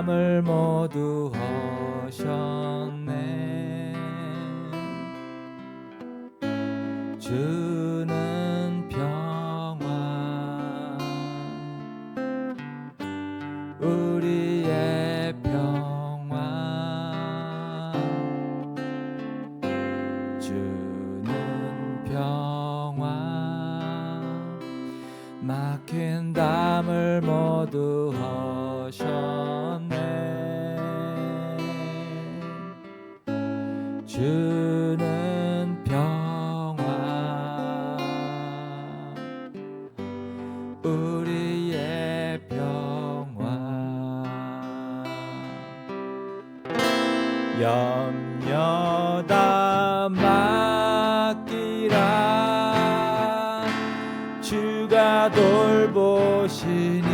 담을 모두 허셨네. 주는 평화 우리의 평화 주는 평화 막힌 담을 모두 허셨네. 주는 평화 우리의 평화 염려 다 맡기라 주가 돌보시니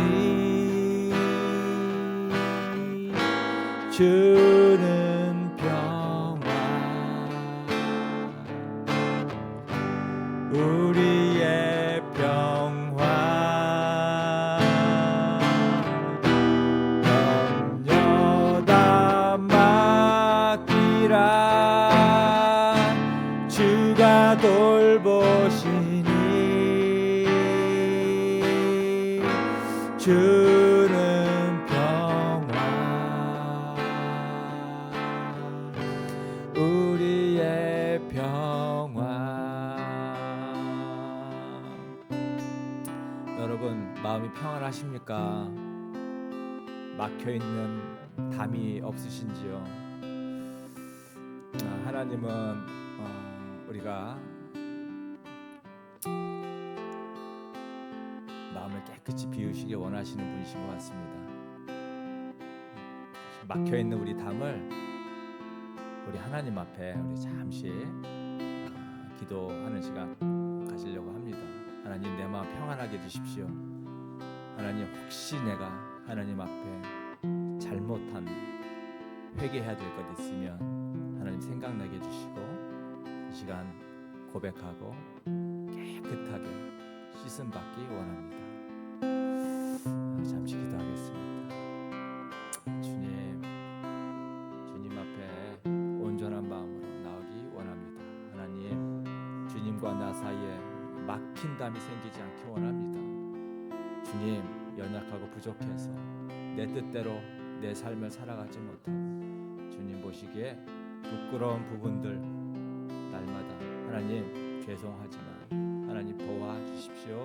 주는 평화 우리의 평화 염려 다 맡기라 주가 돌보시니 주는 평화 우리의 평화. 여러분 마음이 평안하십니까? 막혀있는 담이 없으신지요? 하나님은 우리가 마음을 깨끗이 비우시길 원하시는 분이신 것 같습니다. 막혀있는 우리 담을 우리 하나님 앞에 우리 잠시 기도하는 시간 가지려고 합니다. 하나님 내 마음 평안하게 해주십시오. 하나님 혹시 내가 하나님 앞에 잘못한 회개해야 될 것 있으면 하나님 생각나게 해주시고 이 시간 고백하고 깨끗하게 씻음 받기 원합니다. 잠시 기도하겠습니다. 주님 앞에 온전한 마음으로 나오기 원합니다. 하나님 주님과 나 사이에 막힌 담이 생기지 않기 원합니다. 주님 연약하고 부족해서 내 뜻대로 내 삶을 살아가지 못하고 주님 보시기에 부끄러운 부분들 날마다 하나님 죄송하지만 하나님 도와주십시오.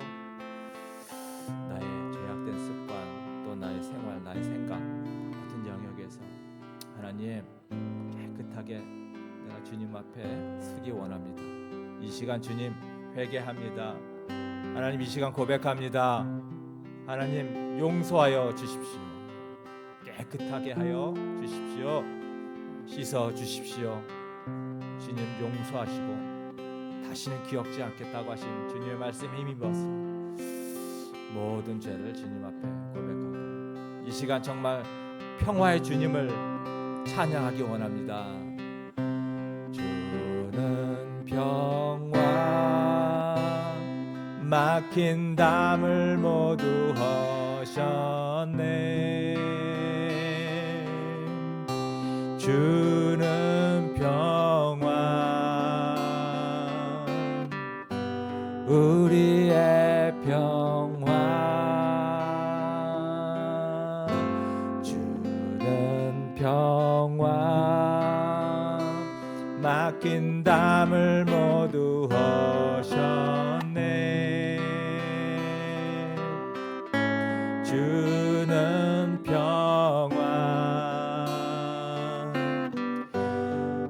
나의 죄악된 습관 또 나의 생활 나의 생각 모든 영역에서 하나님 깨끗하게 내가 주님 앞에 서기 원합니다. 이 시간 주님 회개합니다. 하나님 이 시간 고백합니다. 하나님 용서하여 주십시오. 깨끗하게 하여 주십시오. 씻어 주십시오. 주님 용서하시고 다시는 기억지 않겠다고 하신 주님의 말씀에 힘입어서 모든 죄를 주님 앞에 고백하고 이 시간 정말 평화의 주님을 찬양하기 원합니다. 주는 평화 막힌 담을 모두 허셨네. 주는 평화 우리의 평화 주는 평화 막힌 담을 모두 허셨네. 주는 평화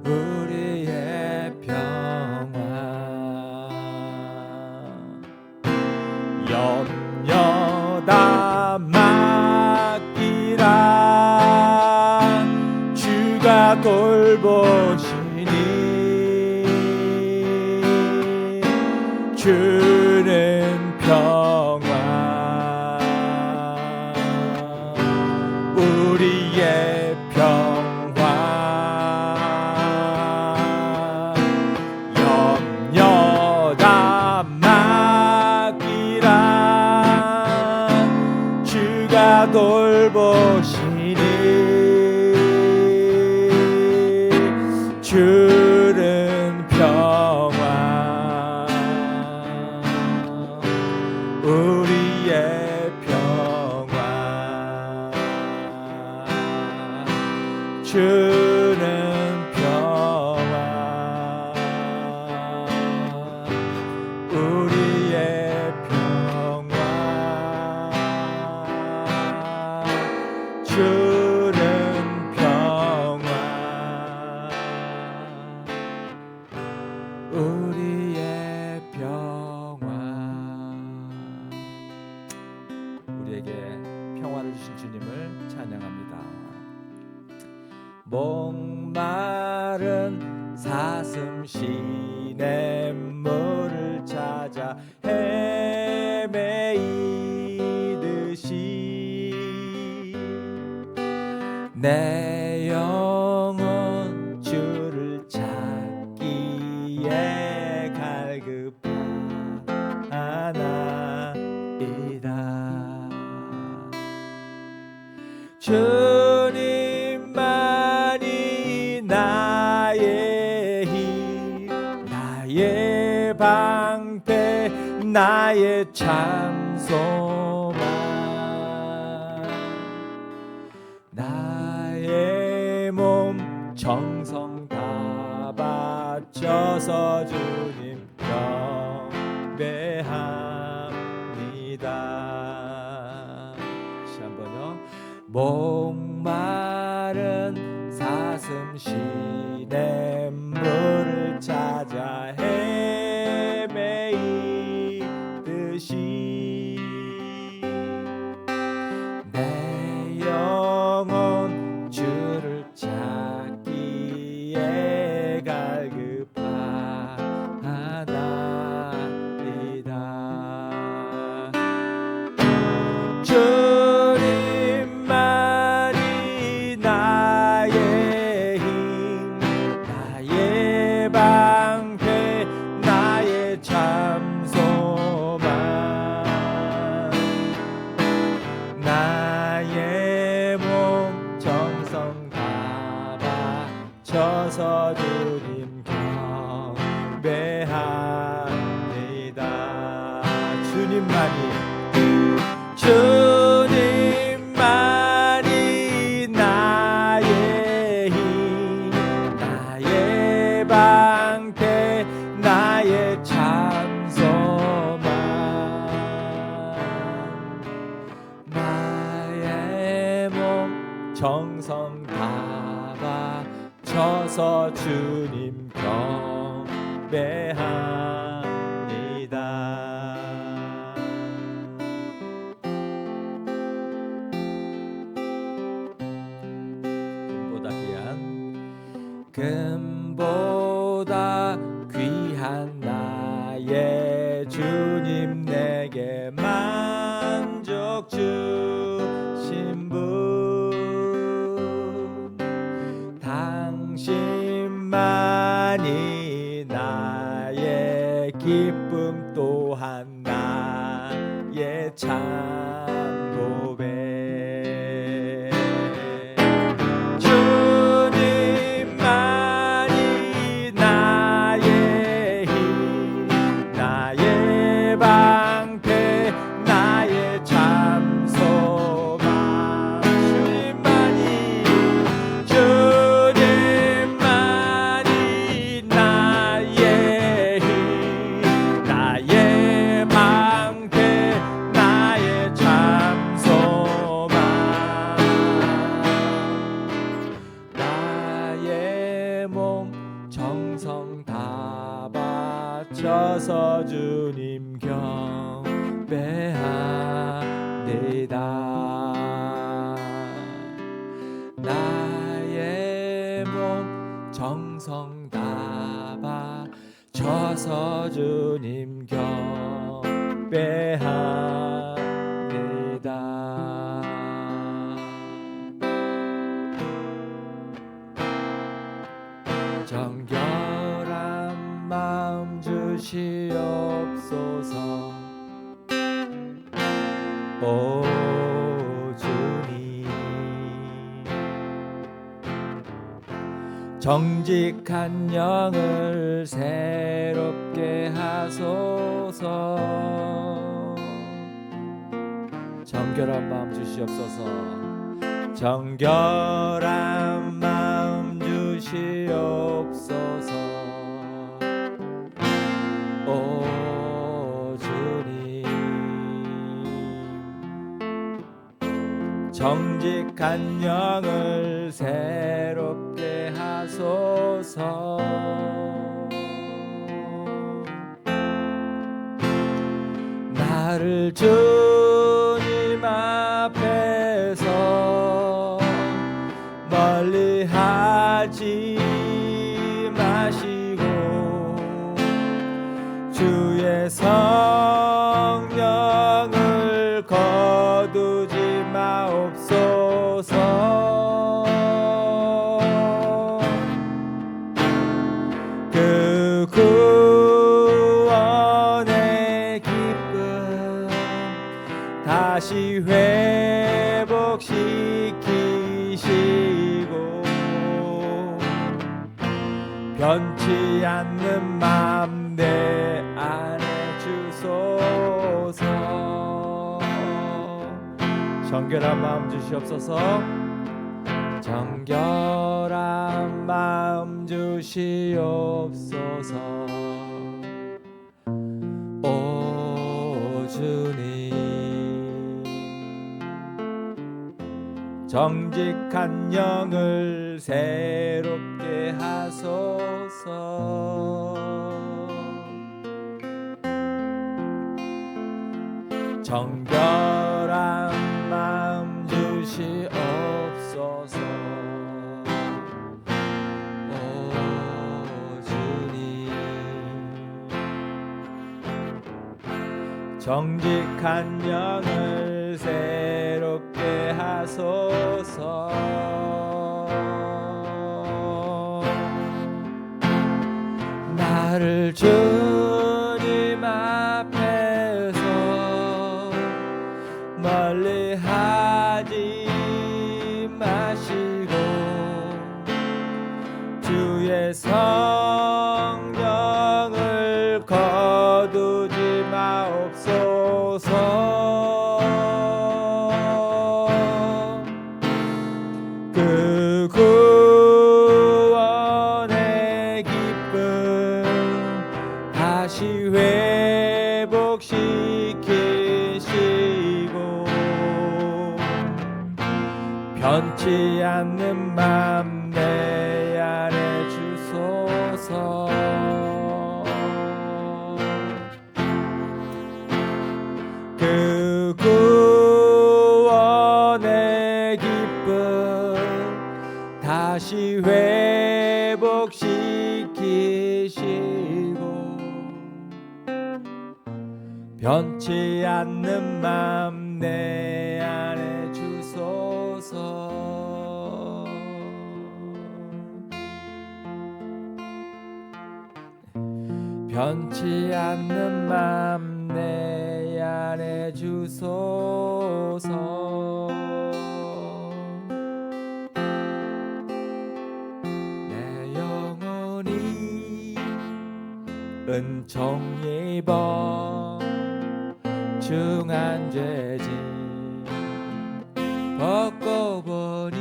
우리의 평화 염려 다 맡기라 주가 돌보시니 주는 평화 우리의 평화 염려 다 맡기라 주가 돌보시니 목마른 사슴 시냇물을 찾아 헤매이듯이 내 영혼 주를 찾기에 갈급하나이다. 주님만이 나의 힘, 나의 방패, 나의 참소망, 나의 몸 정성 다 바쳐서 주님 경배합니다. 다시 한번요. 목마른 사슴 시냇물을 찾아 헤매이듯이 내 영혼 주를 찾기에 갈급하나이다. 주님만이 나의 힘, 나의 방패, 나의 참소망, 나의 몸 정성 다 바쳐서 주님 경배합니다. 주님만이 나의 힘, 나의 방패, 나의 참소망, 나의 몸 정성 다 바쳐서 주님 경배합니다. 금보다 귀한 나의 주님, 내게 만족 주신 분, 당신만이 나의 기쁨 또한 나의 참고배. 정성 다 바쳐서 주님 경배합니다. 나의 몸 정성 다 바쳐서 주님 경배합니다. 정결한 마음 주시옵소서. 오 주님, 정직한 영을 새롭게 하소서. 정결한 마음 주시옵소서. 정결한 마음 주시옵소서. 오 주님, 정직한 영을 새롭게 하소서. 나를 주님 앞에서 멀리 하지 주의 성령을 거두지 마옵소서. 그 구원의 기쁨 다시 회복시키시고 변치 않는 맘 내 안에 주소서. 정결한 마음 주시옵소서. 정결한 마음 주시옵소서. 오 주님, 정직한 영을 새롭게 하소서. 정결한 마음 주시옵소서. 오 주님, 정직한 영을 새롭게 하소서. 나를 주님 앞에서 멀리하지 마시고 주의 성령을 거두지 마옵소서. 그 구원의 기쁨 다시 회복시키시고 변치 않는 맘 내 안에 주소서. 그 구원의 기쁨 다시 회복시키시고 변치 않는 맘 내 안에 주소서. 변치 않는 맘 내 안에 주소서. 내 영혼이 은총 입어 중한 죄짐 벗고 보니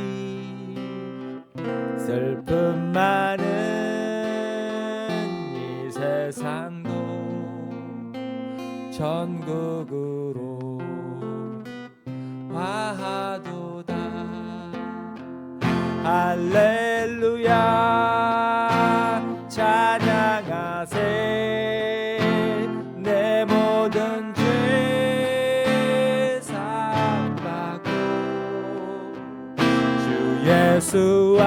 슬픔 많은 이 세상도 천국으로 화하도다. 할렐루야 찬양하세. 내 모든 죄 사함받고 주 예수와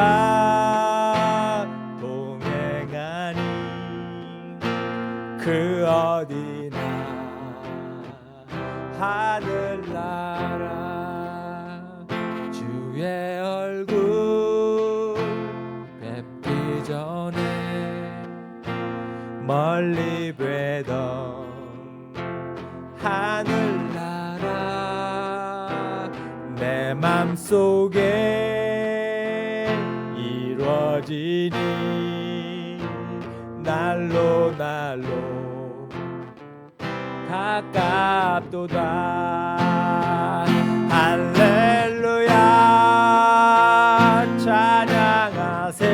동행하니 그 어디나 하늘나라 주의 얼굴 뵙기 전에 멀리 뵈던 하늘나라 내 맘속에 이루어지니 날로 날로 가깝도다. 할렐루야 찬양하세.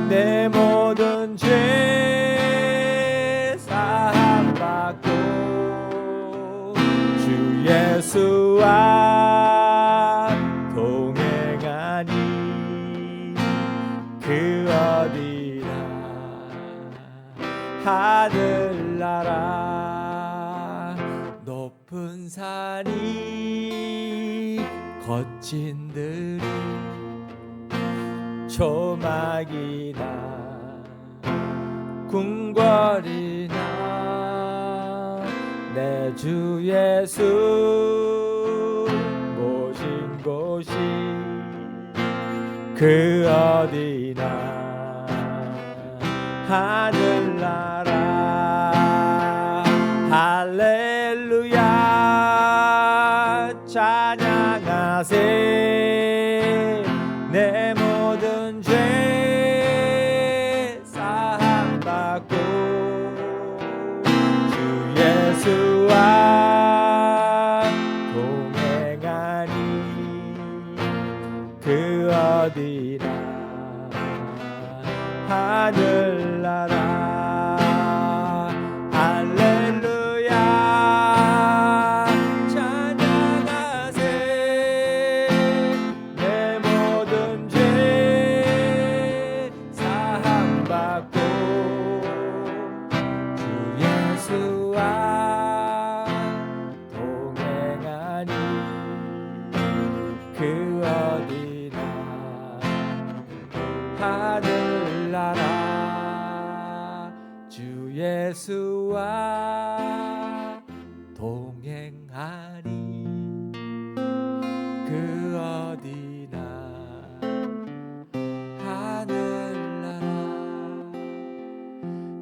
내 모든 죄 사함받고 주 예수와 동행하니 그 어디나 하늘나라. 높은 산이 거친 들이 조막이나 궁궐이나 내 주 예수 모신 곳이 그 어디나 하늘나라. 할렐루야 찬양하세. 내 모든 죄 사함받고 주 예수와 동행하니 그 어디나 하늘나라. 할렐루야 찬양하세. 내 모든 죄 사함받고 주 예수와 동행하니 그 어디나 하늘나라. 주 예수와 동행하니 그 어디나 하늘나라.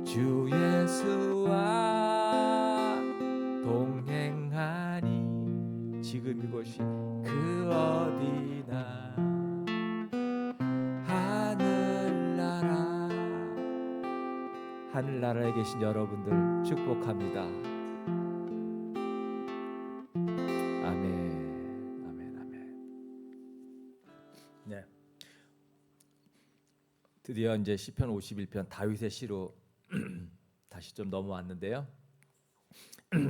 주 예수와 동행하니 지금 이곳이 그 어디나 하늘나라. 하늘나라에 계신 여러분들 축복합니다. 아멘, 아멘, 아멘. 네, 드디어 이제 시편 51편 다윗의 시로 다시 좀 넘어왔는데요.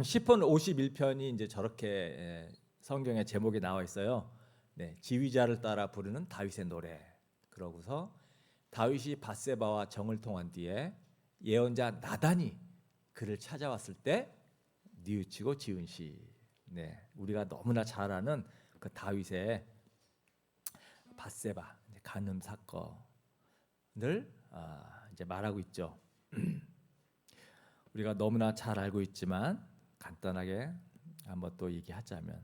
시편 51편이 이제 저렇게 성경에 제목에 나와 있어요. 네, 지휘자를 따라 부르는 다윗의 노래. 그러고서 다윗이 밧세바와 정을 통한 뒤에 예언자 나단이 그를 찾아왔을 때 뉘우치고 지은 시. 네, 우리가 너무나 잘 아는 그 다윗의 밧세바 간음 사건을 이제 말하고 있죠. 우리가 너무나 잘 알고 있지만 간단하게 한번 또 얘기하자면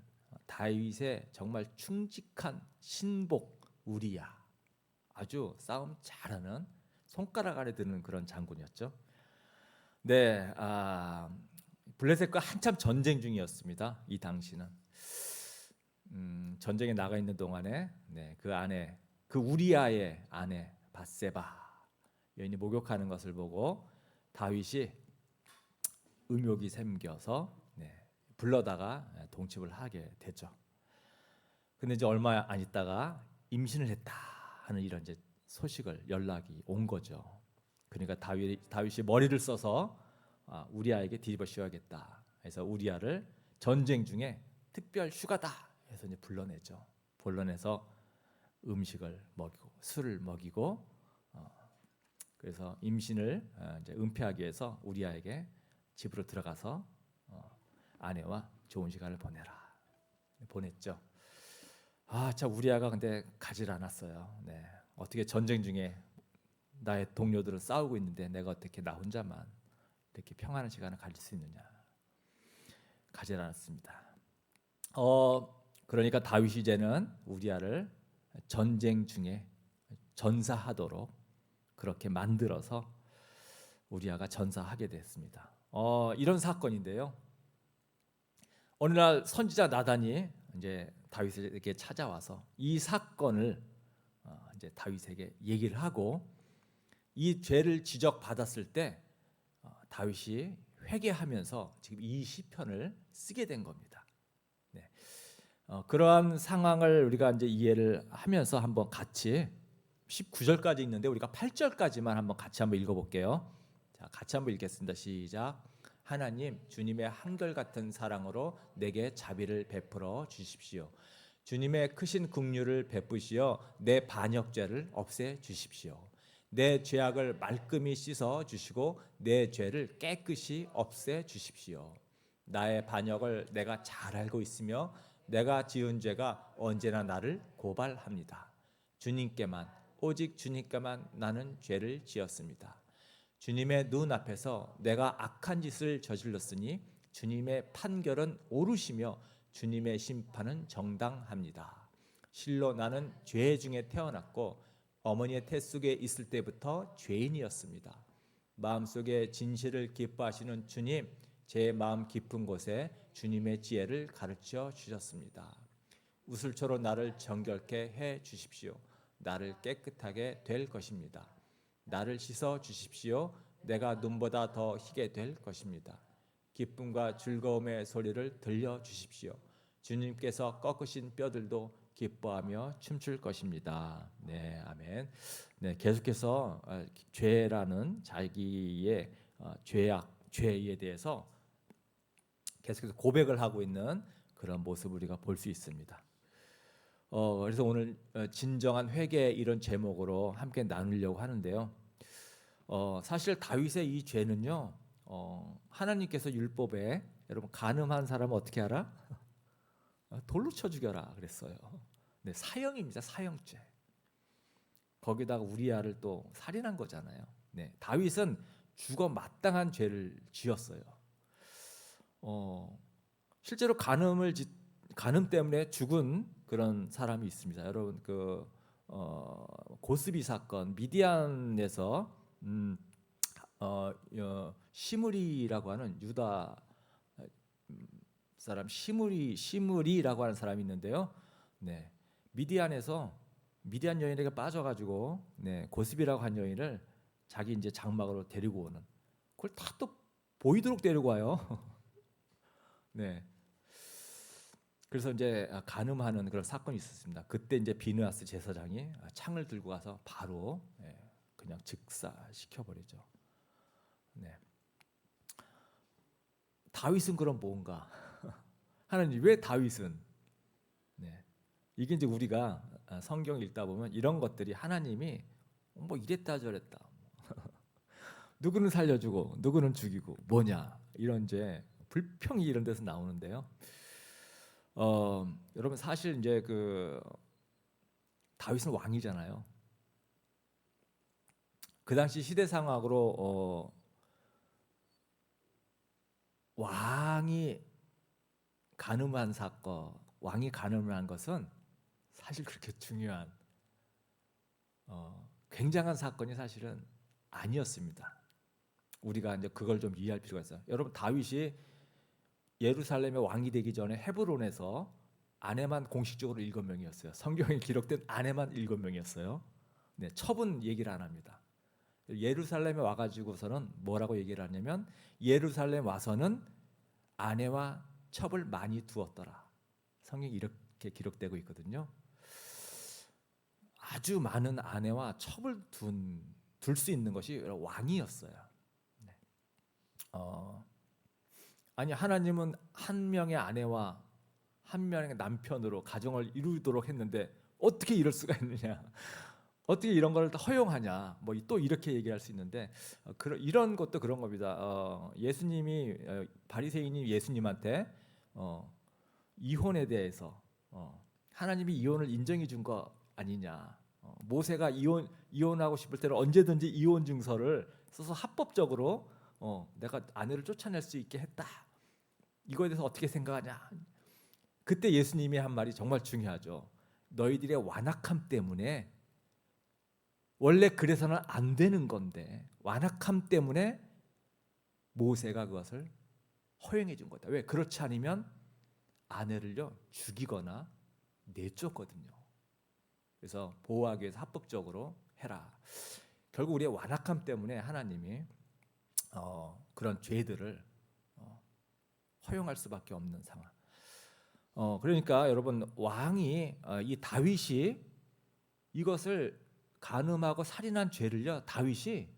다윗의 정말 충직한 신복 우리야, 아주 싸움 잘하는 손가락 안에 드는 그런 장군이었죠. 네, 블레셋과 한참 전쟁 중이었습니다. 이 당시는 전쟁에 나가 있는 동안에 그 아내, 그 우리아의 아내 밧세바 여인이 목욕하는 것을 보고 다윗이 음욕이 생겨서 불러다가 동침을 하게 되죠. 근데 이제 얼마 안 있다가 임신을 했다 하는 이런 이제 소식을 연락이 온 거죠. 그러니까 다윗이 머리를 써서 우리아에게 뒤집어 씌워야겠다. 그래서 우리아를 전쟁 중에 특별 휴가다 해서 이제 불러내죠. 불러내서 음식을 먹이고 술을 먹이고 그래서 임신을 이제 은폐하기 위해서 우리아에게 집으로 들어가서 아내와 좋은 시간을 보냈죠. 참 우리아가 근데 가질 않았어요. 네. 어떻게 전쟁 중에 나의 동료들은 싸우고 있는데 내가 어떻게 나 혼자만 이렇게 평안한 시간을 가질 수 있느냐. 가질 않았습니다. 그러니까 다윗이 이제는 우리아를 전쟁 중에 전사하도록 그렇게 만들어서 우리아가 전사하게 됐습니다. 이런 사건인데요. 어느 날 선지자 나단이 이제 다윗에게 찾아와서 이 사건을 이제 다윗에게 얘기를 하고 이 죄를 지적받았을 때 다윗이 회개하면서 지금 이 시편을 쓰게 된 겁니다. 네. 그러한 상황을 우리가 이제 이해를 하면서 한번 같이 19절까지 있는데 우리가 8절까지만 한번 같이 한번 읽어볼게요. 자, 같이 한번 읽겠습니다. 시작. 하나님, 주님의 한결같은 사랑으로 내게 자비를 베풀어 주십시오. 주님의 크신 긍휼을 베푸시어 내 반역죄를 없애 주십시오. 내 죄악을 말끔히 씻어 주시고 내 죄를 깨끗이 없애 주십시오. 나의 반역을 내가 잘 알고 있으며 내가 지은 죄가 언제나 나를 고발합니다. 주님께만, 오직 주님께만 나는 죄를 지었습니다. 주님의 눈 앞에서 내가 악한 짓을 저질렀으니 주님의 판결은 옳으시며 주님의 심판은 정당합니다. 실로 나는 죄 중에 태어났고 어머니의 태 속에 있을 때부터 죄인이었습니다. 마음속에 진실을 기뻐하시는 주님, 제 마음 깊은 곳에 주님의 지혜를 가르쳐 주셨습니다. 우슬초로 나를 정결케 해 주십시오. 나를 깨끗하게 될 것입니다. 나를 씻어 주십시오. 내가 눈보다 더 희게 될 것입니다. 기쁨과 즐거움의 소리를 들려 주십시오. 주님께서 꺾으신 뼈들도 기뻐하며 춤출 것입니다. 네, 아멘. 네, 계속해서 죄라는 자기의 죄에 대해서 계속해서 고백을 하고 있는 그런 모습을 우리가 볼 수 있습니다. 그래서 오늘 진정한 회개 이런 제목으로 함께 나누려고 하는데요. 사실 다윗의 이 죄는요, 하나님께서 율법에 여러분 간음한 사람은 어떻게 하라? 돌로 쳐 죽여라 그랬어요. 네, 사형입니다. 사형죄. 거기다가 우리아를 또 살인한 거잖아요. 네, 다윗은 죽어 마땅한 죄를 지었어요. 실제로 간음 때문에 죽은 그런 사람이 있습니다. 여러분 고스비 사건 미디안에서 시므리라고 하는 유다 사람 시므리라고 하는 사람이 있는데요. 네, 미디안 여인에게 빠져가지고 고스비라고 한 여인을 자기 이제 장막으로 데리고 오는, 그걸 다 또 보이도록 데리고 와요. 네. 그래서 이제 간음하는 그런 사건이 있었습니다. 그때 이제 비느하스 제사장이 창을 들고 가서 바로 그냥 즉사시켜 버리죠. 네. 다윗은 그럼 뭔가? 하나님 왜 다윗은? 네. 이게 이제 우리가 성경 읽다 보면 이런 것들이 하나님이 뭐 이랬다 저랬다, 누구는 살려주고 누구는 죽이고 뭐냐 이런 이제 불평이 이런 데서 나오는데요. 여러분 사실 이제 다윗은 왕이잖아요. 그 당시 시대 상황으로 왕이 간음한 사건, 왕이 간음을 한 것은 사실 그렇게 중요한 굉장한 사건이 사실은 아니었습니다. 우리가 이제 그걸 좀 이해할 필요가 있어요. 여러분 다윗이 예루살렘의 왕이 되기 전에 헤브론에서 아내만 공식적으로 7명이었어요. 성경에 기록된 아내만 7명이었어요. 네, 첩은 얘기를 안 합니다. 예루살렘에 와가지고서는 뭐라고 얘기를 하냐면 예루살렘 와서는 아내와 첩을 많이 두었더라. 성경이 이렇게 기록되고 있거든요. 아주 많은 아내와 첩을 둘 수 있는 것이 왕이었어요. 네. 아니 하나님은 한 명의 아내와 한 명의 남편으로 가정을 이루도록 했는데 어떻게 이럴 수가 있느냐? 어떻게 이런 걸 허용하냐? 뭐 또 이렇게 얘기할 수 있는데 이런 것도 그런 겁니다. 예수님이 바리새인이 예수님한테 이혼에 대해서 하나님이 이혼을 인정해 준 거 아니냐? 모세가 이혼하고 싶을 때는 언제든지 이혼 증서를 써서 합법적으로 내가 아내를 쫓아낼 수 있게 했다. 이거에 대해서 어떻게 생각하냐? 그때 예수님이 한 말이 정말 중요하죠. 너희들의 완악함 때문에, 원래 그래서는 안 되는 건데 완악함 때문에 모세가 그것을 허용해 준 거다. 왜? 그렇지 않으면 아내를요 죽이거나 내쫓거든요. 그래서 보호하기 위해서 합법적으로 해라. 결국 우리의 완악함 때문에 하나님이 그런 죄들을 허용할 수밖에 없는 상황. 그러니까 여러분 왕이 이 다윗이 이것을 간음하고 살인한 죄를요 다윗이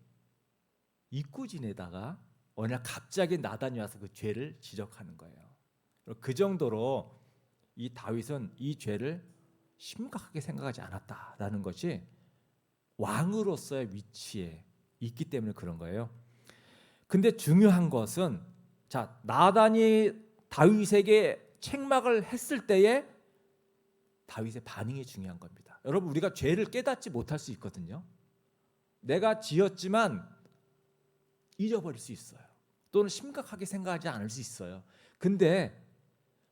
잊고 지내다가 어느 날 갑자기 나단이 와서 그 죄를 지적하는 거예요. 그 정도로 이 다윗은 이 죄를 심각하게 생각하지 않았다라는 것이 왕으로서의 위치에 있기 때문에 그런 거예요. 근데 중요한 것은 자, 나단이 다윗에게 책망을 했을 때에 다윗의 반응이 중요한 겁니다. 여러분 우리가 죄를 깨닫지 못할 수 있거든요. 내가 지었지만 잊어버릴 수 있어요. 또는 심각하게 생각하지 않을 수 있어요. 근데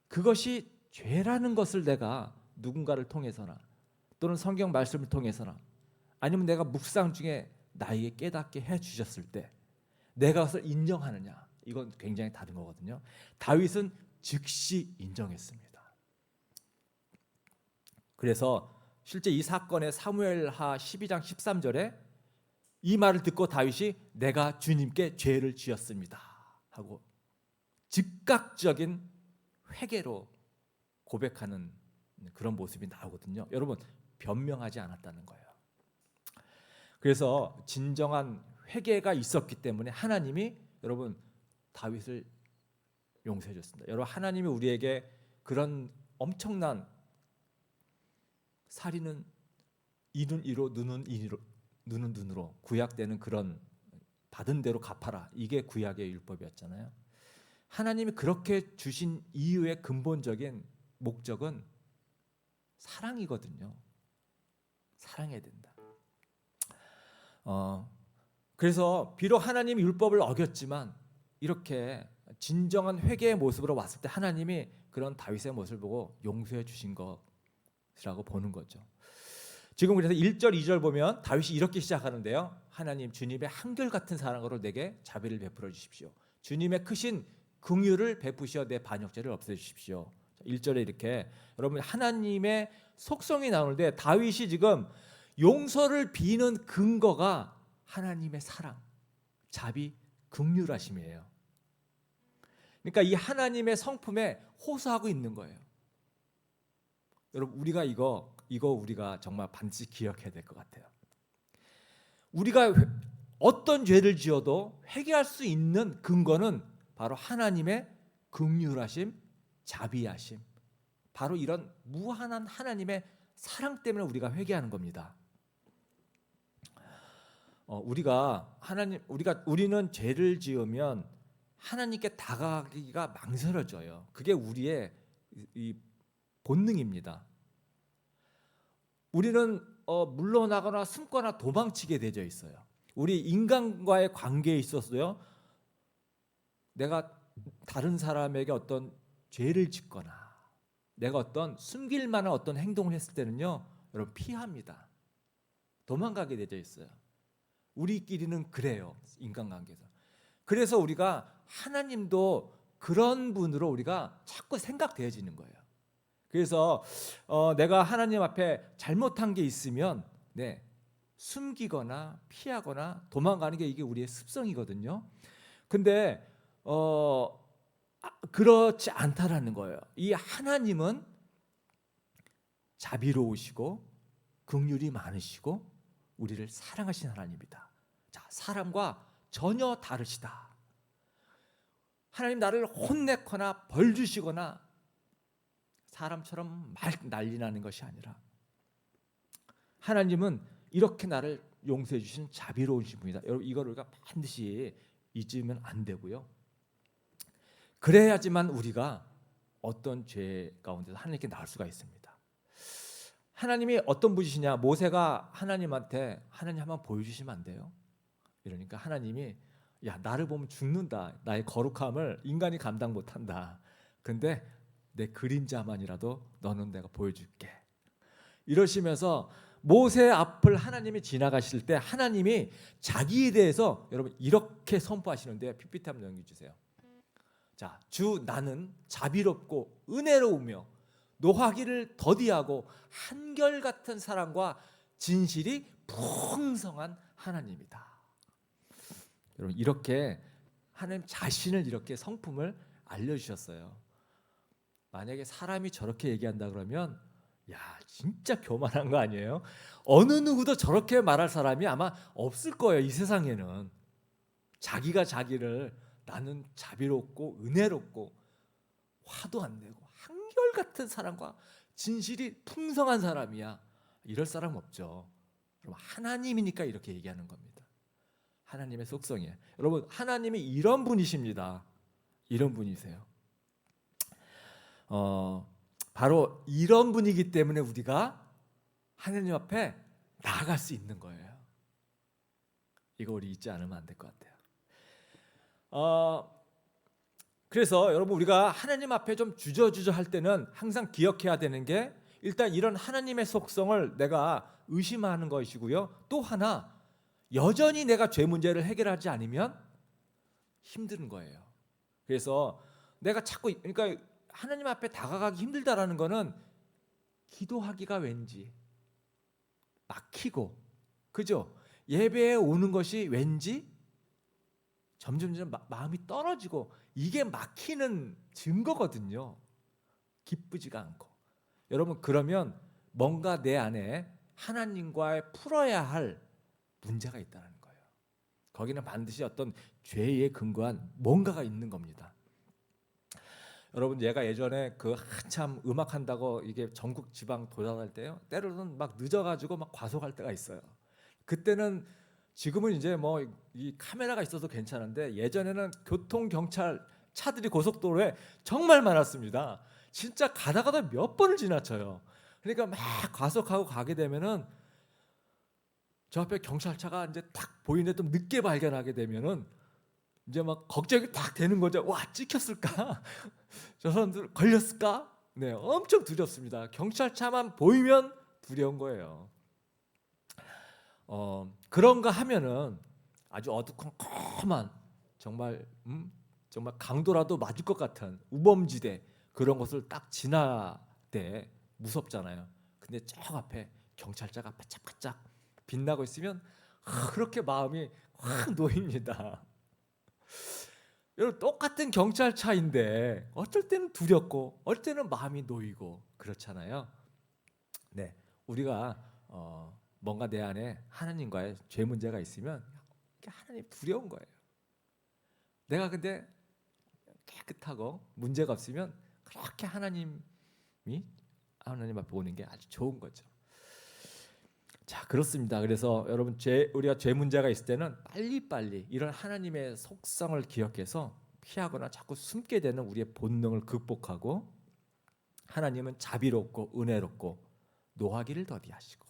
그것이 죄라는 것을 내가 누군가를 통해서나 또는 성경 말씀을 통해서나 아니면 내가 묵상 중에 나에게 깨닫게 해 주셨을 때 내가 그것을 인정하느냐, 이건 굉장히 다른 거거든요. 다윗은 즉시 인정했습니다. 그래서 실제 이 사건의 사무엘하 12장 13절에 이 말을 듣고 다윗이 내가 주님께 죄를 지었습니다 하고 즉각적인 회개로 고백하는 그런 모습이 나오거든요. 여러분, 변명하지 않았다는 거예요. 그래서 진정한 회개가 있었기 때문에 하나님이 여러분 다윗을 용서해 줬습니다. 여러분, 하나님이 우리에게 그런 엄청난 살이는 이는 이로 눈은 이로 눈은 눈으로 구약되는 그런 받은 대로 갚아라, 이게 구약의 율법이었잖아요. 하나님이 그렇게 주신 이유의 근본적인 목적은 사랑이거든요. 사랑해야 된다. 그래서 비록 하나님이 율법을 어겼지만 이렇게 진정한 회개의 모습으로 왔을 때 하나님이 그런 다윗의 모습을 보고 용서해 주신 것이라고 보는 거죠. 지금 그래서 1절 2절 보면 다윗이 이렇게 시작하는데요. 하나님, 주님의 한결같은 사랑으로 내게 자비를 베풀어 주십시오. 주님의 크신 긍휼을 베푸시어 내 반역죄를 없애 주십시오. 1절에 이렇게 여러분 하나님의 속성이 나오는데 다윗이 지금 용서를 비는 근거가 하나님의 사랑, 자비, 긍휼하심이에요. 그러니까 이 하나님의 성품에 호소하고 있는 거예요. 여러분, 우리가 이거 우리가 정말 반드시 기억해야 될 것 같아요. 우리가 어떤 죄를 지어도 회개할 수 있는 근거는 바로 하나님의 긍휼하심, 자비하심, 바로 이런 무한한 하나님의 사랑 때문에 우리가 회개하는 겁니다. 우리는 죄를 지으면 하나님께 다가가기가 망설여져요. 그게 우리의 이 본능입니다. 우리는 물러나거나 숨거나 도망치게 되어 있어요. 우리 인간과의 관계에 있어서요, 내가 다른 사람에게 어떤 죄를 짓거나 내가 어떤 숨길 만한 어떤 행동을 했을 때는요, 여러분 피합니다. 도망가게 되어 있어요. 우리끼리는 그래요, 인간관계에서. 그래서 우리가 하나님도 그런 분으로 우리가 자꾸 생각되어지는 거예요. 그래서 내가 하나님 앞에 잘못한 게 있으면 숨기거나 피하거나 도망가는 게 이게 우리의 습성이거든요. 근데 그렇지 않다라는 거예요. 이 하나님은 자비로우시고 긍휼이 많으시고 우리를 사랑하신 하나님이다. 자, 사람과 전혀 다르시다. 하나님 나를 혼내거나 벌 주시거나 사람처럼 막 난리 나는 것이 아니라 하나님은 이렇게 나를 용서해 주신 자비로우신 분이다. 여러분, 이걸 우리가 반드시 잊으면 안 되고요. 그래야지만 우리가 어떤 죄 가운데서 하나님께 나올 수가 있습니다. 하나님이 어떤 분이시냐? 모세가 하나님한테 하나님 한번 보여주시면 안 돼요? 이러니까 하나님이 야, 나를 보면 죽는다. 나의 거룩함을 인간이 감당 못한다. 근데 내 그림자만이라도 너는 내가 보여줄게. 이러시면서 모세 앞을 하나님이 지나가실 때 하나님이 자기에 대해서 여러분 이렇게 선포하시는데 PPT 한번 넘겨주세요. 자, 주 나는 자비롭고 은혜로우며 노하기를 더디하고 한결같은 사랑과 진실이 풍성한 하나님이다. 여러분, 이렇게 하나님 자신을 이렇게 성품을 알려주셨어요. 만약에 사람이 저렇게 얘기한다 그러면 야, 진짜 교만한 거 아니에요? 어느 누구도 저렇게 말할 사람이 아마 없을 거예요, 이 세상에는. 자기가 자기를 나는 자비롭고 은혜롭고 화도 안 내고 한결같은 사람과 진실이 풍성한 사람이야. 이럴 사람 없죠. 여러분, 하나님이니까 이렇게 얘기하는 겁니다. 하나님의 속성이에요. 여러분, 하나님이 이런 분이십니다. 이런 분이세요. 바로 이런 분이기 때문에 우리가 하나님 앞에 나아갈 수 있는 거예요. 이거 우리 잊지 않으면 안 될 것 같아요. 그래서 여러분 우리가 하나님 앞에 좀 주저주저 할 때는 항상 기억해야 되는 게 일단 이런 하나님의 속성을 내가 의심하는 것이고요. 또 하나 여전히 내가 죄 문제를 해결하지 않으면 힘든 거예요. 그래서 내가 자꾸 그러니까 하나님 앞에 다가가기 힘들다라는 거는 기도하기가 왠지 막히고 그죠? 예배에 오는 것이 왠지 점점 마음이 떨어지고 이게 막히는 증거거든요. 기쁘지가 않고. 여러분 그러면 뭔가 내 안에 하나님과의 풀어야 할 문제가 있다는 거예요. 거기는 반드시 어떤 죄에 근거한 뭔가가 있는 겁니다. 여러분 제가 예전에 그 한참 음악 한다고 이게 전국 지방 돌아다닐 때요. 때로는 막 늦어가지고 막 과속할 때가 있어요. 그때는 지금은 이제 뭐 이 카메라가 있어서 괜찮은데 예전에는 교통 경찰 차들이 고속도로에 정말 많았습니다. 진짜 가다가다 몇 번을 지나쳐요. 그러니까 막 과속하고 가게 되면은 저 앞에 경찰차가 이제 딱 보이는데 좀 늦게 발견하게 되면은 이제 막 걱정이 딱 되는 거죠. 와 찍혔을까? 저 사람들 걸렸을까? 네, 엄청 두렵습니다. 경찰차만 보이면 두려운 거예요. 그런가 하면은 아주 어두컴컴한 정말 강도라도 맞을 것 같은 우범지대 그런 것을 딱 지나대 무섭잖아요. 근데 저 앞에 경찰차가 바짝바짝 빛나고 있으면 그렇게 마음이 확 놓입니다. 여러분 똑같은 경찰차인데 어쩔 때는 두렵고 어쩔 때는 마음이 놓이고 그렇잖아요. 네, 우리가 뭔가 내 안에 하나님과의 죄 문제가 있으면 하나님 두려운 거예요. 내가 근데 깨끗하고 문제가 없으면 그렇게 하나님 앞에 오는 게 아주 좋은 거죠. 자, 그렇습니다. 그래서 여러분 우리가 죄 문제가 있을 때는 빨리빨리 이런 하나님의 속성을 기억해서 피하거나 자꾸 숨게 되는 우리의 본능을 극복하고 하나님은 자비롭고 은혜롭고 노하기를 더디하시고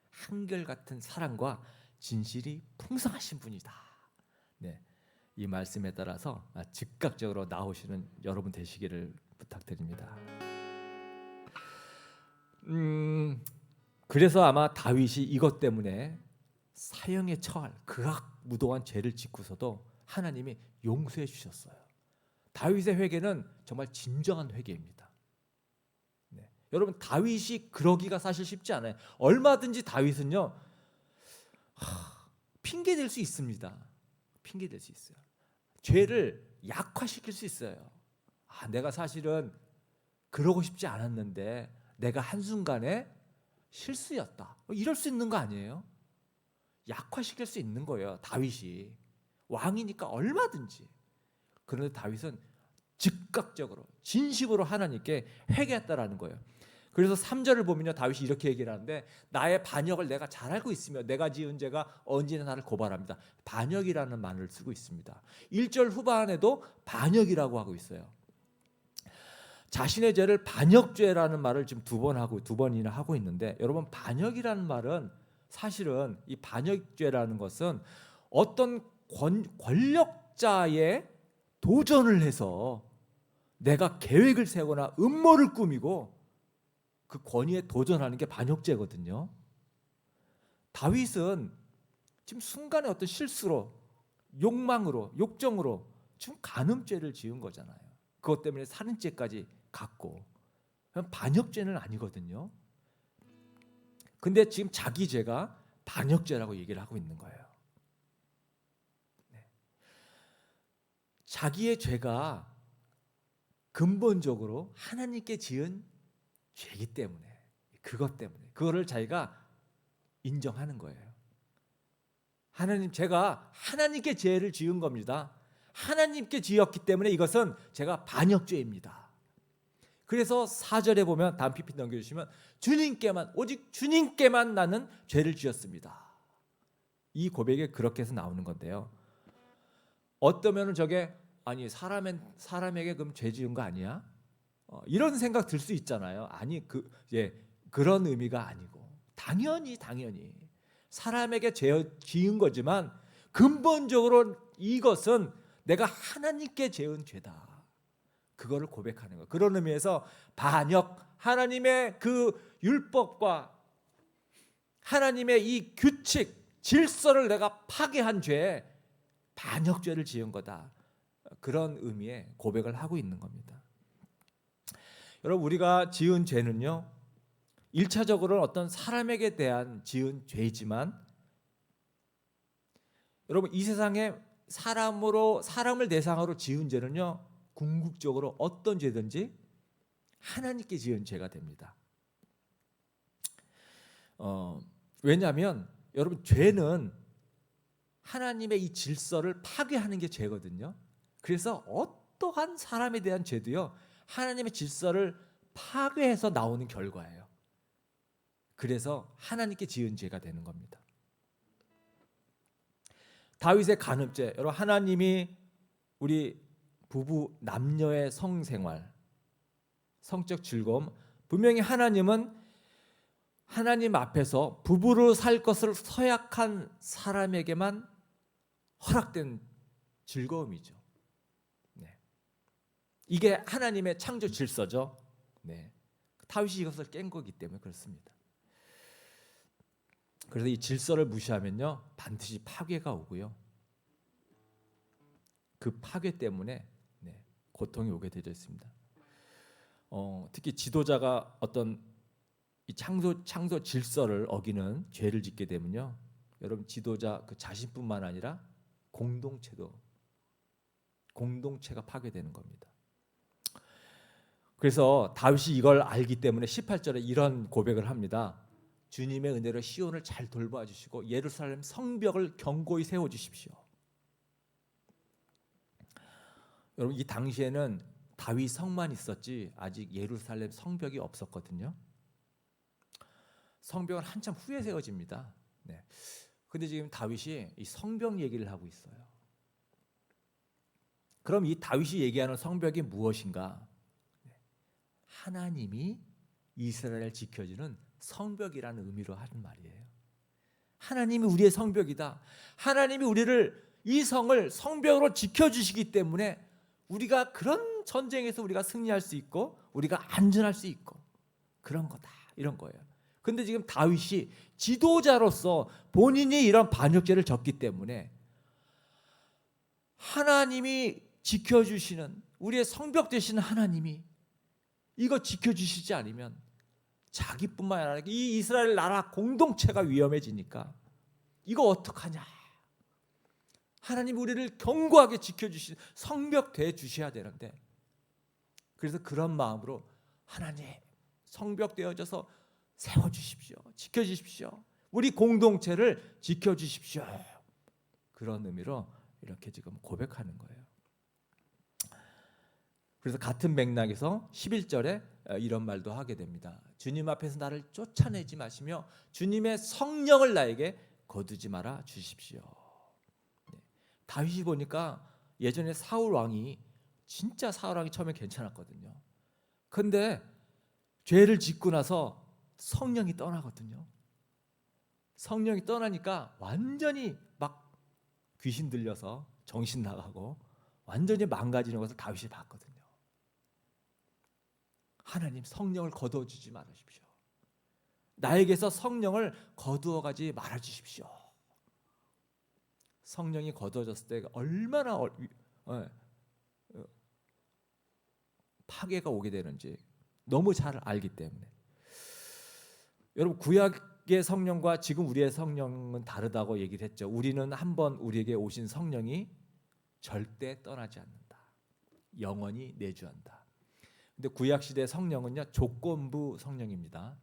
한결같은 사랑과 진실이 풍성하신 분이다. 네, 이 말씀에 따라서 즉각적으로 나오시는 여러분 되시기를 부탁드립니다. 그래서 아마 다윗이 이것 때문에 사형에 처할 극악무도한 죄를 짓고서도 하나님이 용서해 주셨어요. 다윗의 회개는 정말 진정한 회개입니다. 네. 여러분 다윗이 그러기가 사실 쉽지 않아요. 얼마든지 다윗은요 핑계 댈 수 있습니다. 핑계 댈 수 있어요. 죄를 약화시킬 수 있어요. 내가 사실은 그러고 싶지 않았는데 내가 한순간에 실수였다. 이럴 수 있는 거 아니에요? 약화시킬 수 있는 거예요. 다윗이 왕이니까 얼마든지. 그런데 다윗은 즉각적으로 진심으로 하나님께 회개했다라는 거예요. 그래서 3절을 보면요 다윗이 이렇게 얘기를 하는데 나의 반역을 내가 잘 알고 있으며 내가 지은 죄가 언제나 나를 고발합니다. 반역이라는 말을 쓰고 있습니다. 1절 후반에도 반역이라고 하고 있어요. 자신의 죄를 반역죄라는 말을 지금 두 번이나 하고 있는데 여러분 반역이라는 말은 사실은 이 반역죄라는 것은 어떤 권력자의 도전을 해서 내가 계획을 세우거나 음모를 꾸미고 그 권위에 도전하는 게 반역죄거든요. 다윗은 지금 순간에 어떤 실수로 욕망으로 욕정으로 지금 간음죄를 지은 거잖아요. 그것 때문에 살인죄까지 갖고 반역죄는 아니거든요. 근데 지금 자기 죄가 반역죄라고 얘기를 하고 있는 거예요. 네. 자기의 죄가 근본적으로 하나님께 지은 죄이기 때문에 그것 때문에 그거를 자기가 인정하는 거예요. 하나님 제가 하나님께 죄를 지은 겁니다. 하나님께 지었기 때문에 이것은 제가 반역죄입니다. 그래서 4절에 보면 다음 PPT 넘겨주시면 주님께만 오직 주님께만 나는 죄를 지었습니다. 이 고백이 그렇게 해서 나오는 건데요. 어떠면은 저게 아니 사람에게 그럼 죄 지은 거 아니야? 이런 생각 들 수 있잖아요. 아니 그런 의미가 아니고 당연히 사람에게 죄 지은 거지만 근본적으로 이것은 내가 하나님께 지은 죄다. 그거를 고백하는 거예요. 그런 의미에서 반역, 하나님의 그 율법과 하나님의 이 규칙, 질서를 내가 파괴한 죄, 반역죄를 지은 거다. 그런 의미의 고백을 하고 있는 겁니다. 여러분, 우리가 지은 죄는요, 1차적으로는 어떤 사람에게 대한 지은 죄이지만, 여러분, 이 세상에 사람을 대상으로 지은 죄는요, 궁극적으로 어떤 죄든지 하나님께 지은 죄가 됩니다. 왜냐하면 여러분, 죄는 하나님의 이 질서를 파괴하는 게 죄거든요. 그래서 어떠한 사람에 대한 죄도요, 하나님의 질서를 파괴해서 나오는 결과예요. 그래서 하나님께 지은 죄가 되는 겁니다. 다윗의 간음죄, 여러분, 하나님이 우리 부부 남녀의 성생활, 성적 즐거움, 분명히 하나님은 하나님 앞에서 부부로 살 것을 서약한 사람에게만 허락된 즐거움이죠. 네. 이게 하나님의 창조 질서죠. 네. 다윗이 이것을 깬 거기 때문에 그렇습니다. 그래서 이 질서를 무시하면요, 반드시 파괴가 오고요. 그 파괴 때문에 고통이 오게 되어 있습니다. 특히 지도자가 어떤 이 창조 질서를 어기는 죄를 짓게 되면요, 여러분, 지도자 그 자신뿐만 아니라 공동체가 파괴되는 겁니다. 그래서 다윗이 이걸 알기 때문에 18절에 이런 고백을 합니다. 주님의 은혜로 시온을 잘 돌봐 주시고 예루살렘 성벽을 견고히 세워 주십시오. 여러분, 이 당시에는 다윗 성만 있었지 아직 예루살렘 성벽이 없었거든요. 성벽은 한참 후에 세워집니다. 네. 근데 지금 다윗이 이 성벽 얘기를 하고 있어요. 그럼 이 다윗이 얘기하는 성벽이 무엇인가? 하나님이 이스라엘을 지켜주는 성벽이라는 의미로 하는 말이에요. 하나님이 우리의 성벽이다. 하나님이 우리를, 이 성을 성벽으로 지켜주시기 때문에 우리가 그런 전쟁에서 우리가 승리할 수 있고 우리가 안전할 수 있고 그런 거다, 이런 거예요. 근데 지금 다윗이 지도자로서 본인이 이런 반역죄를 졌기 때문에 하나님이 지켜주시는, 우리의 성벽 되시는 하나님이 이거 지켜주시지 않으면 자기뿐만 아니라 이 이스라엘 나라 공동체가 위험해지니까 이거 어떡하냐. 하나님 우리를 견고하게 지켜주신 성벽 돼 주셔야 되는데, 그래서 그런 마음으로 하나님 성벽 되어져서 세워주십시오, 지켜주십시오, 우리 공동체를 지켜주십시오, 그런 의미로 이렇게 지금 고백하는 거예요. 그래서 같은 맥락에서 11절에 이런 말도 하게 됩니다. 주님 앞에서 나를 쫓아내지 마시며 주님의 성령을 나에게 거두지 말아 주십시오. 다윗이 보니까 예전에 사울 왕이, 진짜 사울 왕이 처음에 괜찮았거든요. 근데 죄를 짓고 나서 성령이 떠나거든요. 성령이 떠나니까 완전히 막 귀신 들려서 정신 나가고 완전히 망가지는 것을 다윗이 봤거든요. 하나님 성령을 거두어 주지 말아 주십시오. 나에게서 성령을 거두어 가지 말아 주십시오. 성령이 거두어졌을 때 얼마나 파괴가 오게 되는지 너무 잘 알기 때문에. 여러분, 구약의 성령과 지금 우리의 성령은 다르다고 얘기를 했죠. 우리는 한번 우리에게 오신 성령이 절대 떠나지 않는다, 영원히 내주한다. 근데 구약 시대 성령은요, 조건부 성령입니다.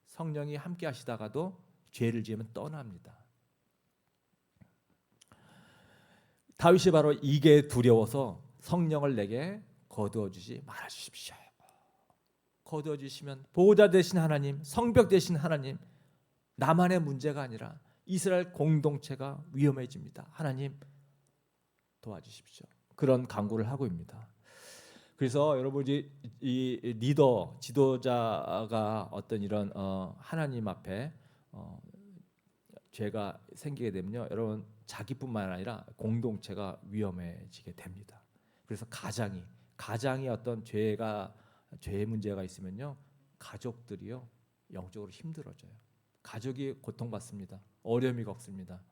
성령이 함께 하시다가도 죄를 지으면 떠납니다. 다윗이 바로 이게 두려워서 성령을 내게 거두어 주지 말아 주십시오. 거두어 주시면 보호자 되신 하나님, 성벽 되신 하나님, 나만의 문제가 아니라 이스라엘 공동체가 위험해집니다. 하나님 도와주십시오. 그런 간구를 하고 있습니다. 그래서 여러분이 이 리더, 지도자가 어떤 이런 하나님 앞에 죄가 생기게 되면요, 여러분 자기뿐만 아니라 공동체가 위험해지게 됩니다. 그래서 가장이 어떤 죄의 문제가 있으면요, 가족들이요 영적으로 힘들어져요. 가족이 고통받습니다. 어려움이 겪습니다.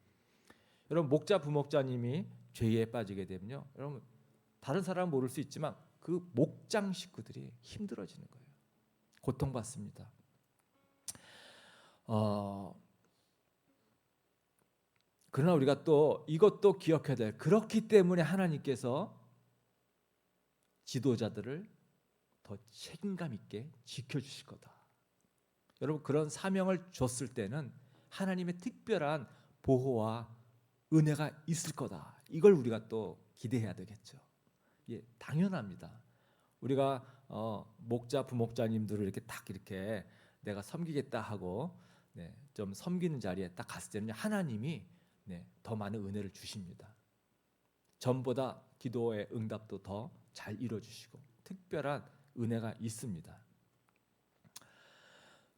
여러분 목자 부목자님이 죄에 빠지게 되면요, 여러분 다른 사람은 모를 수 있지만 그 목장 식구들이 힘들어지는 거예요. 고통받습니다. 그러나 우리가 또 이것도 기억해야 될, 그렇기 때문에 하나님께서 지도자들을 더 책임감 있게 지켜주실 거다. 여러분 그런 사명을 줬을 때는 하나님의 특별한 보호와 은혜가 있을 거다. 이걸 우리가 또 기대해야 되겠죠. 예, 당연합니다. 우리가 목자 부목자님들을 이렇게 딱 이렇게 내가 섬기겠다 하고 좀 섬기는 자리에 딱 갔을 때는 하나님이 더 많은 은혜를 주십니다. 전보다 기도의 응답도 더 잘 이루어주시고 특별한 은혜가 있습니다.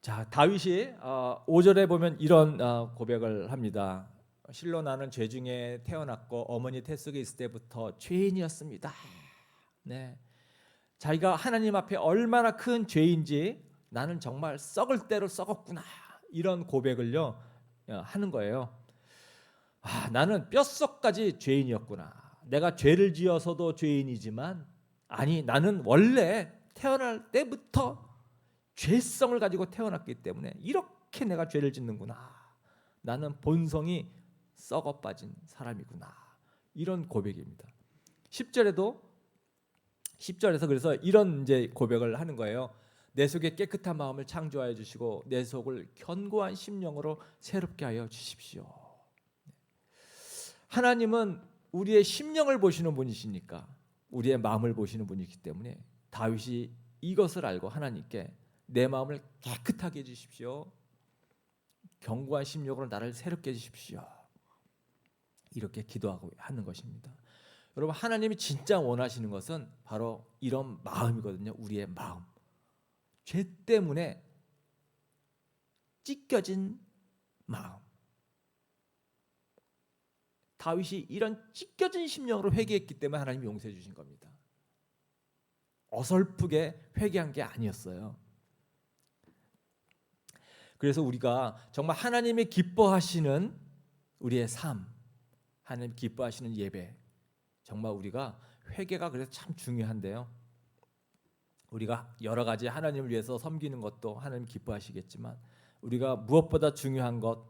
자, 다윗이 5절에 보면 이런 고백을 합니다. 실로 나는 죄 중에 태어났고 어머니 태 속에 있을 때부터 죄인이었습니다. 네, 자기가 하나님 앞에 얼마나 큰 죄인지 나는 정말 썩을 대로 썩었구나, 이런 고백을요 하는 거예요. 나는 뼛속까지 죄인이었구나. 내가 죄를 지어서도 죄인이지만 아니 나는 원래 태어날 때부터 죄성을 가지고 태어났기 때문에 이렇게 내가 죄를 짓는구나. 나는 본성이 썩어 빠진 사람이구나. 이런 고백입니다. 10절에서 그래서 이런 이제 고백을 하는 거예요. 내 속에 깨끗한 마음을 창조하여 주시고 내 속을 견고한 심령으로 새롭게 하여 주십시오. 하나님은 우리의 심령을 보시는 분이시니까, 우리의 마음을 보시는 분이기 때문에 다윗이 이것을 알고 하나님께 내 마음을 깨끗하게 해주십시오, 견고한 심령으로 나를 새롭게 해주십시오, 이렇게 기도하고 하는 것입니다. 여러분 하나님이 진짜 원하시는 것은 바로 이런 마음이거든요. 우리의 마음, 죄 때문에 찢겨진 마음. 다윗이 이런 찢겨진 심령으로 회개했기 때문에 하나님이 용서해 주신 겁니다. 어설프게 회개한 게 아니었어요. 그래서 우리가 정말 하나님이 기뻐하시는 우리의 삶, 하나님 기뻐하시는 예배, 정말 우리가 회개가 그래서 참 중요한데요. 우리가 여러 가지 하나님을 위해서 섬기는 것도 하나님 기뻐하시겠지만 우리가 무엇보다 중요한 것,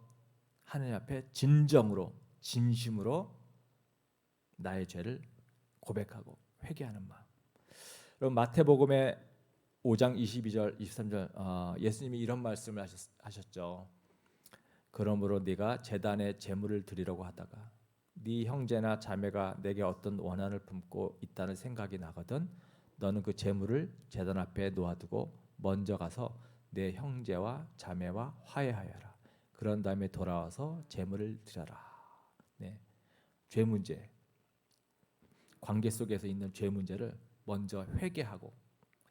하나님 앞에 진정으로 진심으로 나의 죄를 고백하고 회개하는 마음. 여러분 마태복음의 5장 22절 23절 예수님이 이런 말씀을 하셨죠. 그러므로 네가 제단에 제물을 드리려고 하다가 네 형제나 자매가 내게 어떤 원한을 품고 있다는 생각이 나거든 너는 그 제물을 제단 앞에 놓아두고 먼저 가서 내 형제와 자매와 화해하여라. 그런 다음에 돌아와서 제물을 드려라. 네, 죄 문제, 관계 속에서 있는 죄 문제를 먼저 회개하고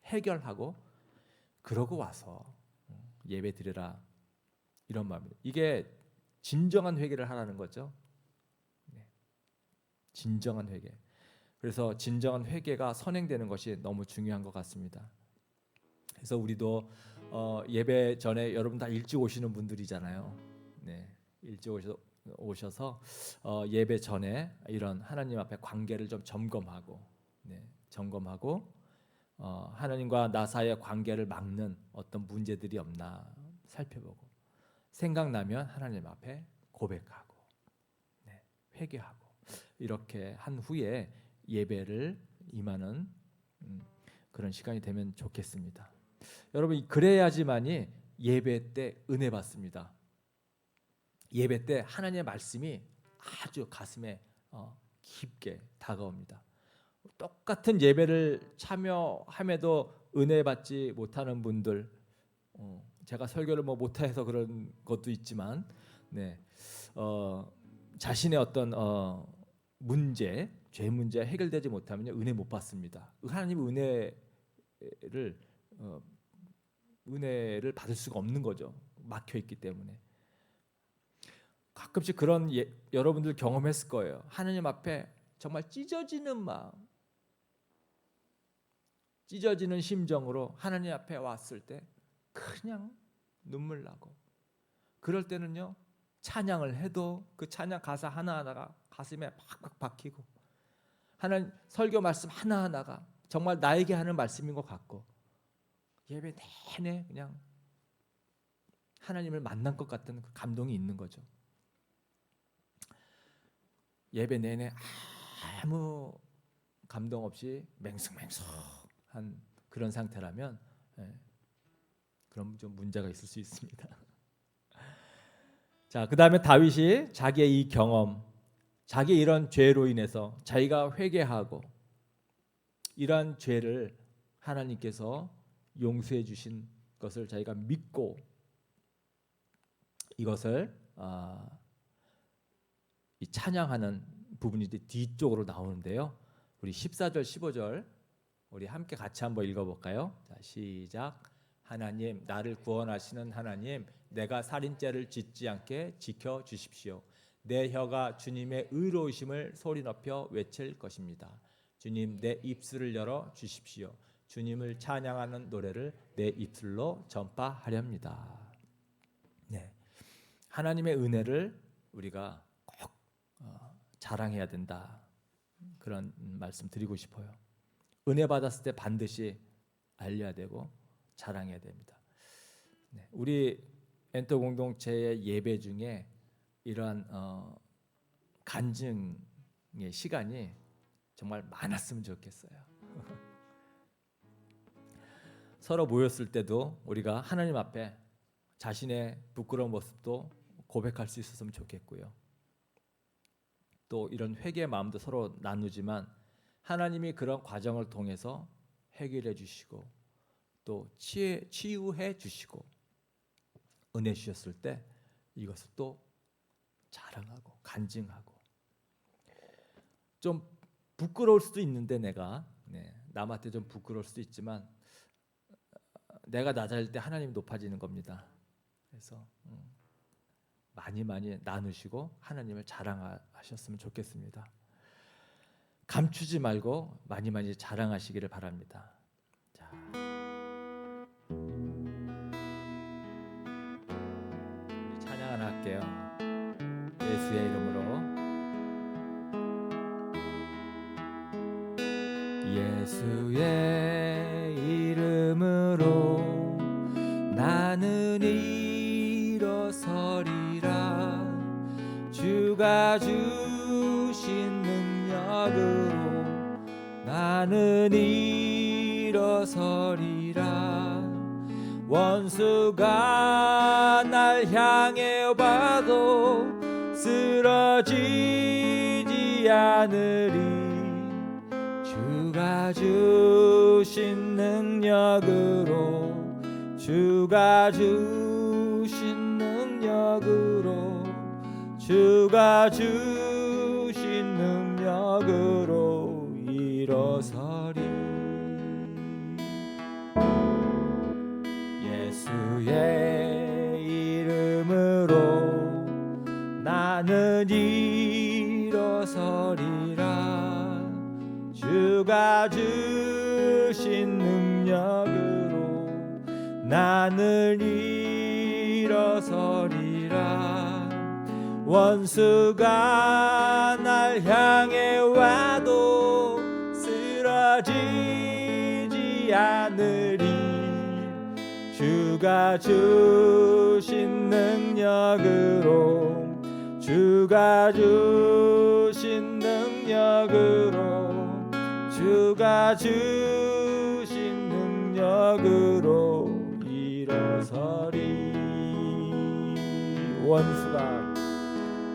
해결하고 그러고 와서 예배 드려라, 이런 마음입니다. 이게 진정한 회개를 하라는 거죠. 네, 진정한 회개. 그래서 진정한 회개가 선행되는 것이 너무 중요한 것 같습니다. 그래서 우리도 예배 전에 여러분 다 일찍 오시는 분들이잖아요. 네, 일찍 오셔서 예배 전에 이런 하나님 앞에 관계를 좀 점검하고, 하나님과 나 사이의 관계를 막는 어떤 문제들이 없나 살펴보고 생각나면 하나님 앞에 고백하고 회개하고 이렇게 한 후에 예배를 임하는 그런 시간이 되면 좋겠습니다. 여러분 그래야지만이 예배 때 은혜 받습니다. 예배 때 하나님의 말씀이 아주 가슴에 깊게 다가옵니다. 똑같은 예배를 참여함에도 은혜 받지 못하는 분들, 제가 설교를 못해서 그런 것도 있지만, 자신의 어떤 문제, 죄 문제 해결되지 못하면 은혜 못 받습니다. 하나님 은혜를 받을 수가 없는 거죠. 막혀 있기 때문에. 가끔씩 그런 여러분들 경험했을 거예요. 하나님 앞에 정말 찢어지는 마음, 찢어지는 심정으로 하나님 앞에 왔을 때 그냥 눈물 나고, 그럴 때는요 찬양을 해도 그 찬양 가사 하나하나가 가슴에 팍팍 박히고, 하나님 설교 말씀 하나하나가 정말 나에게 하는 말씀인 것 같고, 예배 내내 그냥 하나님을 만난 것 같은 그 감동이 있는 거죠. 예배 내내 아무 감동 없이 맹숭맹숭한 그런 상태라면, 그럼 좀 문제가 있을 수 있습니다. 자, 그 다음에 다윗이 자기의 이 경험, 자기 이런 죄로 인해서 자기가 회개하고 이러한 죄를 하나님께서 용서해 주신 것을 자기가 믿고, 이것을 이 찬양하는 부분이 뒤쪽으로 나오는데요. 우리 14절 15절 우리 함께 같이 한번 읽어볼까요? 자, 시작. 하나님, 나를 구원하시는 하나님, 내가 살인죄를 짓지 않게 지켜주십시오. 내 혀가 주님의 의로우심을 소리 높여 외칠 것입니다. 주님, 내 입술을 열어 주십시오. 주님을 찬양하는 노래를 내 입술로 전파하렵니다. 네, 하나님의 은혜를 우리가 꼭 자랑해야 된다, 그런 말씀 드리고 싶어요. 은혜 받았을 때 반드시 알려야 되고 자랑해야 됩니다. 네, 우리 엔터 공동체의 예배 중에 이러한 간증의 시간이 정말 많았으면 좋겠어요. 서로 모였을 때도 우리가 하나님 앞에 자신의 부끄러운 모습도 고백할 수 있었으면 좋겠고요. 또 이런 회개의 마음도 서로 나누지만 하나님이 그런 과정을 통해서 해결해 주시고 또 치유해 주시고 은혜 주셨을 때 이것을 또 자랑하고 간증하고, 좀 부끄러울 수도 있는데 내가 남한테 좀 부끄러울 수도 있지만 내가 낮아질 때 하나님이 높아지는 겁니다. 그래서 많이 나누시고 하나님을 자랑하셨으면 좋겠습니다. 감추지 말고 많이 자랑하시기를 바랍니다. 자, 찬양 하나 할게요. 예수의 이름으로. 예수의 이름으로 나는 일어서리라. 주가 주신 능력으로 나는 일어서리라. 원수가 날 향해 와도 쓰러지지 않으리. 주가 주신 능력으로, 주가 주신 능력으로, 주가 주신 능력으로 일어서리. 예수의 이름으로 나는 일어서리라. 주가 주신 능력으로 나는 일어서리라. 원수가 날 향해 와도 쓰러지지 않으리. 주가 주신 능력으로, 주가 주신 능력으로, 주가 주신 능력으로 일어서리.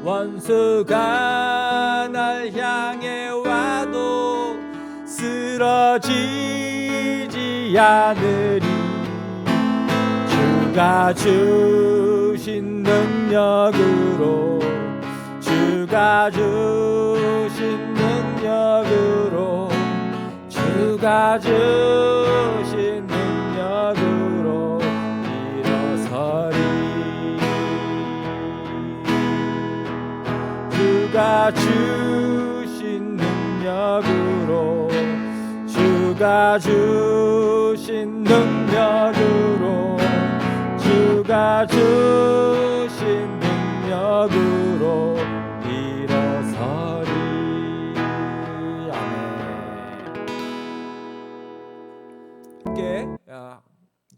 원수가 날 향해 와도 쓰러지지 않으리. 주가 주신 능력으로, 주가 주신 능력으로, 주가 주신 능력으로 일어서리. 주가 주신 능력으로 주가 주신 능력으로 주가 주신 능력으로 일어서리. 아멘. 함께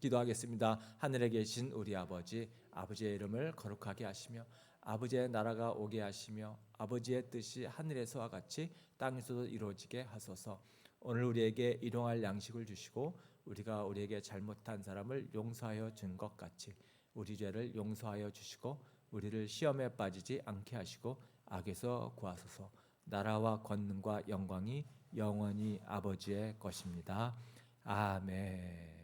기도하겠습니다. 하늘에 계신 우리 아버지, 아버지의 이름을 거룩하게 하시며 아버지의 나라가 오게 하시며 아버지의 뜻이 하늘에서와 같이 땅에서도 이루어지게 하소서. 오늘 우리에게 일용할 양식을 주시고 우리가 우리에게 잘못한 사람을 용서하여 준 것 같이 우리 죄를 용서하여 주시고 우리를 시험에 빠지지 않게 하시고 악에서 구하소서. 나라와 권능과 영광이 영원히 아버지의 것입니다. 아멘.